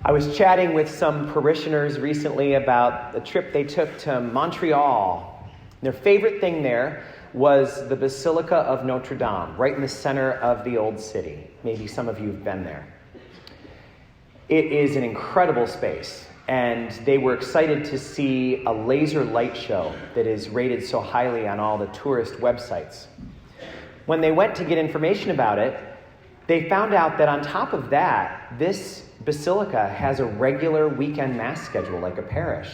I was chatting with some parishioners recently about a trip they took to Montreal. Their favorite thing there was the Basilica of Notre Dame, right in the center of the old city. Maybe some of you have been there. It is an incredible space, and they were excited to see a laser light show that is rated so highly on all the tourist websites. When they went to get information about it, they found out that on top of that, this basilica has a regular weekend mass schedule like a parish.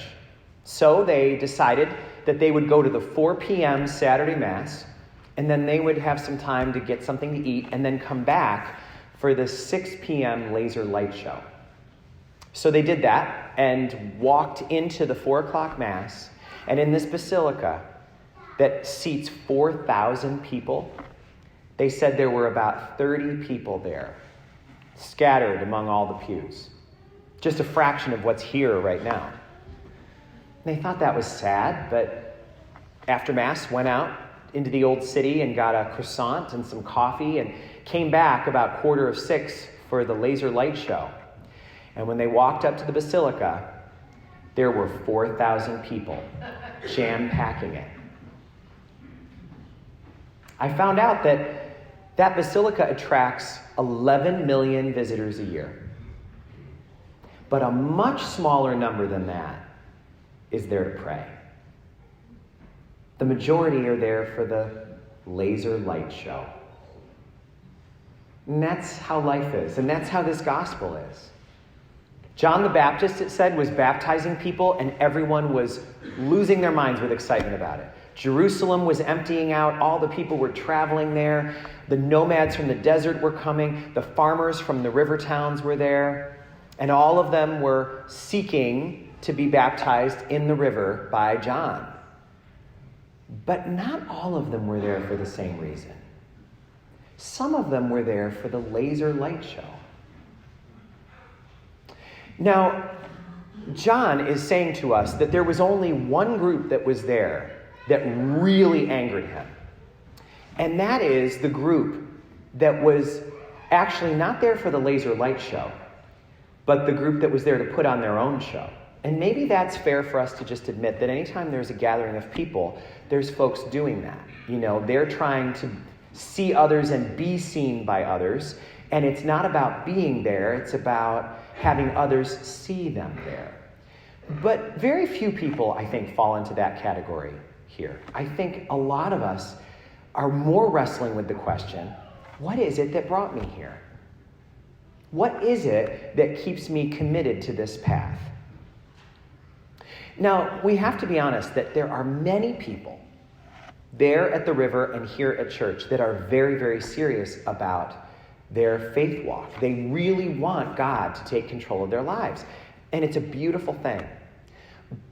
So they decided that they would go to the 4 p.m. Saturday mass, and then they would have some time to get something to eat and then come back for the 6 p.m. laser light show. So they did that and walked into the 4 o'clock mass, and in this basilica that seats 4,000 people, they said there were about 30 people there, scattered among all the pews. Just a fraction of what's here right now. They thought that was sad, but after Mass went out into the old city and got a croissant and some coffee and came back about 5:45 for the laser light show. And when they walked up to the basilica, there were 4,000 people jam-packing it. I found out that basilica attracts 11 million visitors a year. But a much smaller number than that is there to pray. The majority are there for the laser light show. And that's how life is, and that's how this gospel is. John the Baptist, it said, was baptizing people, and everyone was losing their minds with excitement about it. Jerusalem was emptying out. All the people were traveling there. The nomads from the desert were coming. The farmers from the river towns were there. And all of them were seeking to be baptized in the river by John. But not all of them were there for the same reason. Some of them were there for the laser light show. Now, John is saying to us that there was only one group that was there that really angered him. And that is the group that was actually not there for the laser light show, but the group that was there to put on their own show. And maybe that's fair for us to just admit that anytime there's a gathering of people, there's folks doing that. You know, they're trying to see others and be seen by others. And it's not about being there, it's about having others see them there. But very few people, I think, fall into that category here. I think a lot of us are more wrestling with the question, what is it that brought me here? What is it that keeps me committed to this path? Now, we have to be honest that there are many people there at the river and here at church that are very, very serious about their faith walk. They really want God to take control of their lives. And it's a beautiful thing.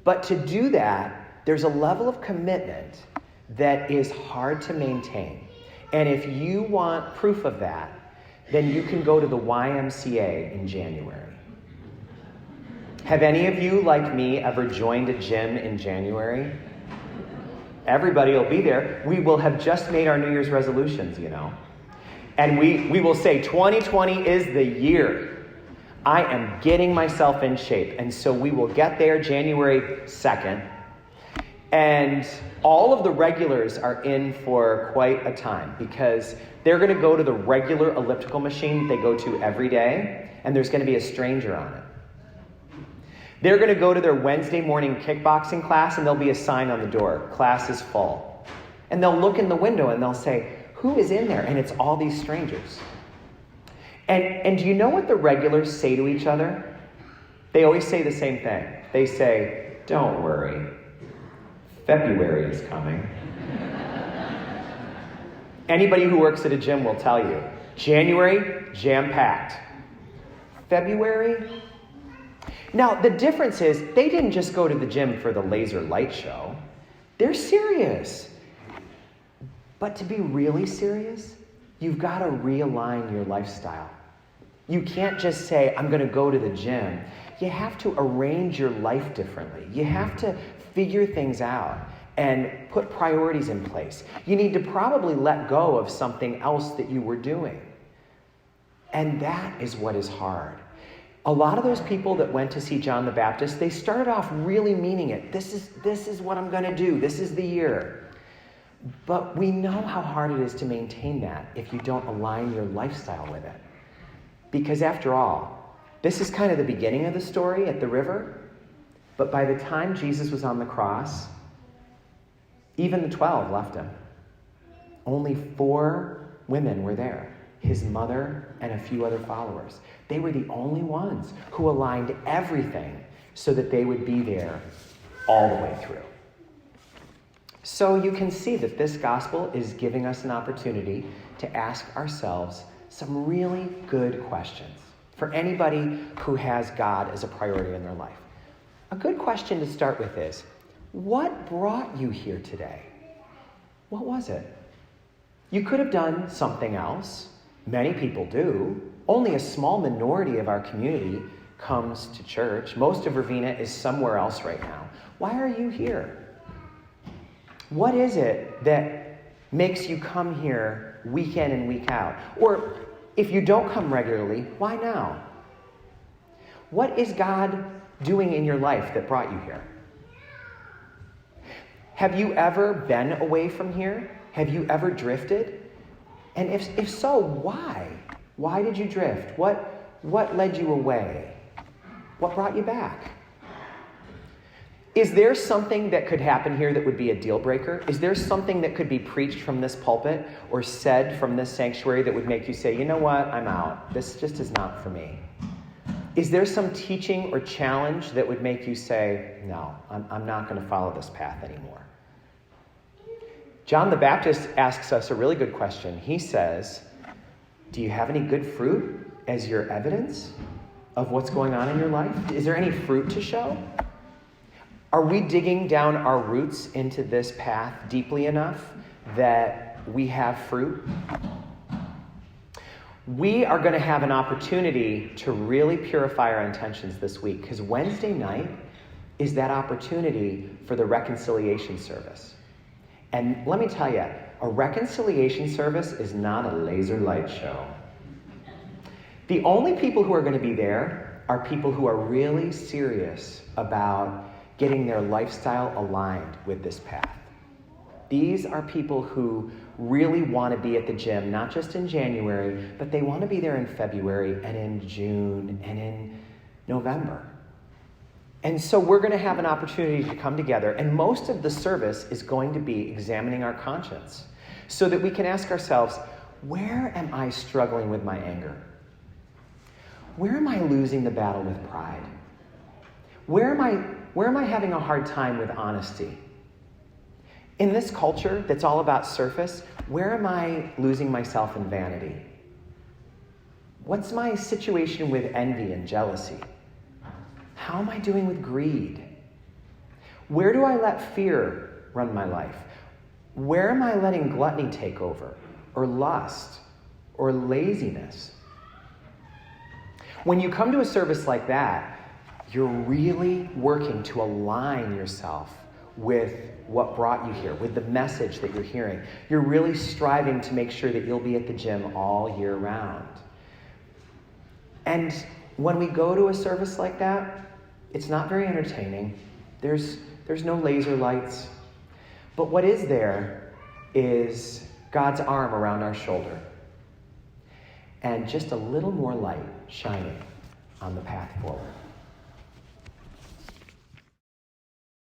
But to do that, there's a level of commitment that is hard to maintain. And if you want proof of that, then you can go to the YMCA in January. Have any of you, like me, ever joined a gym in January? Everybody will be there. We will have just made our New Year's resolutions, you know. And we will say 2020 is the year. I am getting myself in shape. And so we will get there January 2nd. And all of the regulars are in for quite a time because they're going to go to the regular elliptical machine they go to every day, and there's going to be a stranger on it. They're going to go to their Wednesday morning kickboxing class, and there'll be a sign on the door, class is full. And they'll look in the window and they'll say, who is in there? And it's all these strangers. And do you know what the regulars say to each other? They always say the same thing. They say, don't worry, February is coming. Anybody who works at a gym will tell you, January, jam-packed. February? Now, the difference is they didn't just go to the gym for the laser light show. They're serious. But to be really serious, you've got to realign your lifestyle. You can't just say, I'm going to go to the gym. You have to arrange your life differently. You have to figure things out and put priorities in place. You need to probably let go of something else that you were doing. And that is what is hard. A lot of those people that went to see John the Baptist, they started off really meaning it. This is what I'm going to do. This is the year. But we know how hard it is to maintain that if you don't align your lifestyle with it. Because after all, this is kind of the beginning of the story at the river. But by the time Jesus was on the cross, even the 12 left him. Only 4 women were there. His mother and a few other followers. They were the only ones who aligned everything so that they would be there all the way through. So you can see that this gospel is giving us an opportunity to ask ourselves some really good questions for anybody who has God as a priority in their life. A good question to start with is, what brought you here today? What was it? You could have done something else. Many people do. Only a small minority of our community comes to church. Most of Ravenna is somewhere else right now. Why are you here? What is it that makes you come here week in and week out? Or if you don't come regularly, why now? What is God doing in your life that brought you here? Have you ever been away from here? Have you ever drifted? And if so, why? Why did you drift? What led you away? What brought you back? Is there something that could happen here that would be a deal breaker? Is there something that could be preached from this pulpit or said from this sanctuary that would make you say, you know what, I'm out. This just is not for me. Is there some teaching or challenge that would make you say, no, I'm not going to follow this path anymore? John the Baptist asks us a really good question. He says, do you have any good fruit as your evidence of what's going on in your life? Is there any fruit to show? Are we digging down our roots into this path deeply enough that we have fruit? We are going to have an opportunity to really purify our intentions this week because Wednesday night is that opportunity for the reconciliation service. And let me tell you, a reconciliation service is not a laser light show. The only people who are going to be there are people who are really serious about getting their lifestyle aligned with this path. These are people who really want to be at the gym, not just in January, but they want to be there in February and in June and in November. And so we're going to have an opportunity to come together, and most of the service is going to be examining our conscience so that we can ask ourselves, where am I struggling with my anger? Where am I losing the battle with pride? Where am I having a hard time with honesty? In this culture that's all about surface, where am I losing myself in vanity? What's my situation with envy and jealousy? How am I doing with greed? Where do I let fear run my life? Where am I letting gluttony take over, or lust, or laziness? When you come to a service like that, you're really working to align yourself with what brought you here, with the message that you're hearing. You're really striving to make sure that you'll be at the gym all year round. And when we go to a service like that, it's not very entertaining. There's no laser lights. But what is there is God's arm around our shoulder and just a little more light shining on the path forward.